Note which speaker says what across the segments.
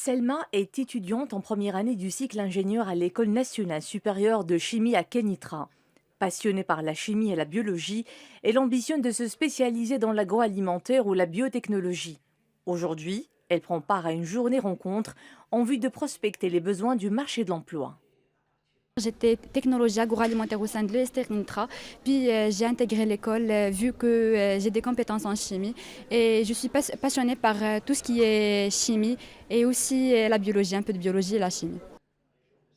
Speaker 1: Selma est étudiante en première année du cycle ingénieur à l'École nationale supérieure de chimie à Kenitra. Passionnée par la chimie et la biologie, elle ambitionne de se spécialiser dans l'agroalimentaire ou la biotechnologie. Aujourd'hui, elle prend part à une journée rencontre en vue de prospecter les besoins du marché de l'emploi.
Speaker 2: J'étais technologie agroalimentaire au sein de l'EST Intra, puis j'ai intégré l'école vu que j'ai des compétences en chimie et je suis passionnée par tout ce qui est chimie et aussi la biologie, un peu de biologie et la chimie.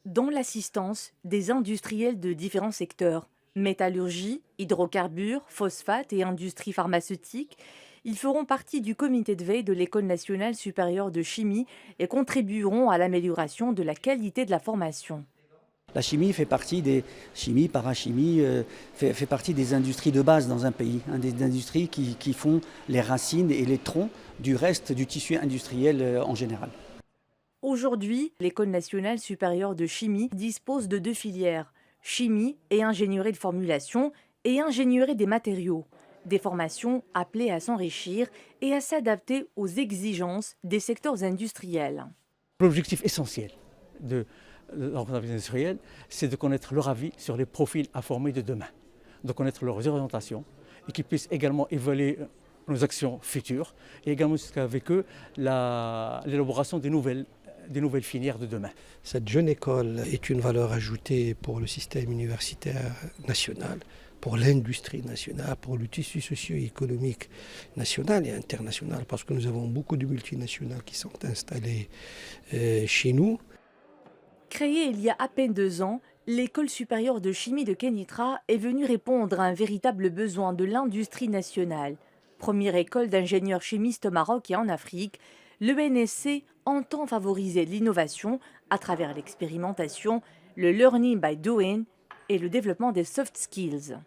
Speaker 1: Dont l'assistance des industriels de différents secteurs, métallurgie, hydrocarbures, phosphate et industrie pharmaceutique. Ils feront partie du comité de veille de l'École nationale supérieure de chimie et contribueront à l'amélioration de la qualité de la formation.
Speaker 3: La chimie fait partie des chimie, parachimie, fait partie des industries de base dans un pays, hein, des industries qui font les racines et les troncs du reste du tissu industriel en général.
Speaker 1: Aujourd'hui, l'École nationale supérieure de chimie dispose de deux filières, chimie et ingénierie de formulation et ingénierie des matériaux. Des formations appelées à s'enrichir et à s'adapter aux exigences des secteurs industriels.
Speaker 4: L'objectif essentiel de l'entreprise industrielle, c'est de connaître leur avis sur les profils à former de demain, de connaître leurs orientations et qu'ils puissent également évaluer nos actions futures et également avec eux l'élaboration des nouvelles filières de demain.
Speaker 5: Cette jeune école est une valeur ajoutée pour le système universitaire national, pour l'industrie nationale, pour le tissu socio-économique national et international, parce que nous avons beaucoup de multinationales qui sont installées chez nous.
Speaker 1: Créée il y a à peine 2 ans, l'École supérieure de chimie de Kenitra est venue répondre à un véritable besoin de l'industrie nationale. Première école d'ingénieurs chimistes au Maroc et en Afrique, l'ENSC entend favoriser l'innovation à travers l'expérimentation, le learning by doing et le développement des soft skills.